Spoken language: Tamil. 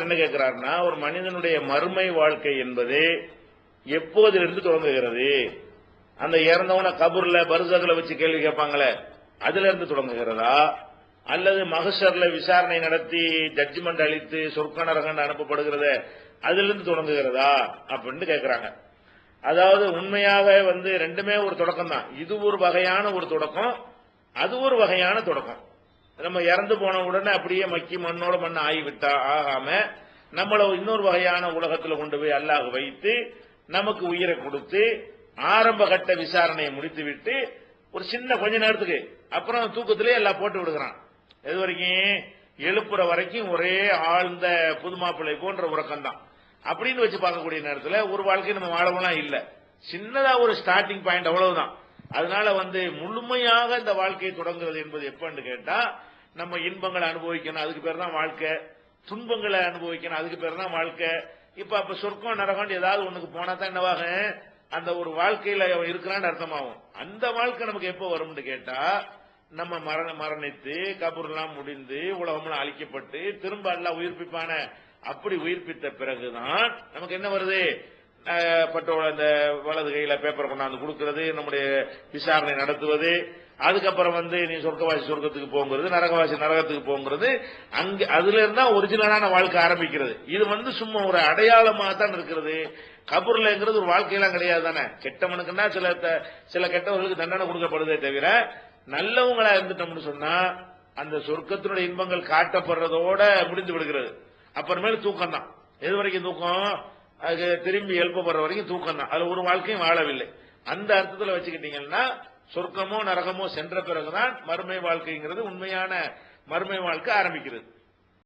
என்ன கேட்கிறாருன்னா, ஒரு மனிதனுடைய மறுமை வாழ்க்கை என்பது எப்போதிலிருந்து தொடங்குகிறது? அந்த இறந்தவன கபூர்ல பர்சக்ல வச்சு கேள்வி கேட்பாங்களே, அதுல இருந்து தொடங்குகிறதா, அல்லது மகஷர்ல விசாரணை நடத்தி ஜட்ஜ்மெண்ட் அளித்து சொர்க்க நரகன் அனுப்பப்படுகிறத அதிலிருந்து தொடங்குகிறதா அப்படின்னு கேட்கிறாங்க. அதாவது உண்மையாக ரெண்டுமே ஒரு தொடக்கம் தான். இது ஒரு வகையான ஒரு தொடக்கம், அது ஒரு வகையான தொடக்கம். நம்ம இறந்து போன உடனே அப்படியே மக்கி மண்ணோட மண் ஆகிவிட்டா ஆகாம நம்மள இன்னொரு வகையான உலகத்துல கொண்டு போய் அல்லாஹ் வைத்து நமக்கு உயிரை கொடுத்து ஆரம்ப கட்ட விசாரணையை முடித்துவிட்டு ஒரு சின்ன கொஞ்ச நேரத்துக்கு அப்புறம் தூக்கத்திலே எல்லாம் போட்டு விடுகிறான். எது வரைக்கும்? எழுப்புற வரைக்கும் ஒரே ஆழ்ந்த புதுமாப்பிள்ளை போன்ற உறக்கம் தான். அப்படின்னு வச்சு பார்க்கக்கூடிய நேரத்தில் ஒரு வாழ்க்கை நம்ம வாழலாம் இல்ல, சின்னதா ஒரு ஸ்டார்டிங் பாயிண்ட் அவ்வளவுதான். அதனால முழுமையாக இந்த வாழ்க்கையை தொடங்குறது என்பது எப்பன்னு கேட்டா, நம்ம இன்பங்களை அனுபவிக்கணும், அதுக்கு பேர் தான் வாழ்க்கை. துன்பங்களை அனுபவிக்கணும், அதுக்கு பேர் தான் வாழ்க்கை. அப்ப சொர்க்கம் நரகம் ஏதாவது ஒண்ணுக்கு போனா தான் என்னவாக அந்த ஒரு வாழ்க்கையில இருக்கிறான்னு அர்த்தமாகும். அந்த வாழ்க்கை நமக்கு எப்போ வரும்னு கேட்டா, நம்ம மரணித்து கபூர்லாம் முடிந்து உலகம்லாம் அழிக்கப்பட்டு திரும்ப எல்லாம் உயிர்ப்பிப்பான, அப்படி உயிர்ப்பித்த பிறகுதான் நமக்கு என்ன வருது? பட்டோட அந்த வலது கையில பேப்பர் கொண்டாந்து கொடுக்கிறது, நம்முடைய விசாரணை நடத்துவது, அதுக்கப்புறம் நீ சொர்க்கவாசி சொர்க்கத்துக்கு போங்கிறது, நரகவாசி நரகத்துக்கு போங்கிறது. அங்க அதுல இருந்தா ஒரிஜினலான வாழ்க்கை ஆரம்பிக்கிறது. இது சும்மா ஒரு அடையாளமா தான் இருக்கிறது. கபூர்லங்கிறது ஒரு வாழ்க்கையெல்லாம் கிடையாது தானே. கெட்டவனுக்குன்னா சில கெட்டவர்களுக்கு தண்டனை கொடுக்கப்படுதே தவிர, நல்லவங்களா இருந்துட்டோம்னு சொன்னா அந்த சொர்க்கத்தினுடைய இன்பங்கள் காட்டப்படுறதோட முடிந்து விடுகிறது. அப்புறமேல தூக்கம் தான். எது வரைக்கும் தூக்கம்? அது திரும்பி எழுப்பப்படுற வரைக்கும் தூக்கம் தான். அதுல ஒரு வாழ்க்கையும் வாழவில்லை. அந்த அர்த்தத்தில் வச்சுக்கிட்டீங்கன்னா சொர்க்கமோ நரகமோ சென்ற பிறகுதான் மறுமை வாழ்க்கைங்கிறது உண்மையான மறுமை வாழ்க்கை ஆரம்பிக்கிறது.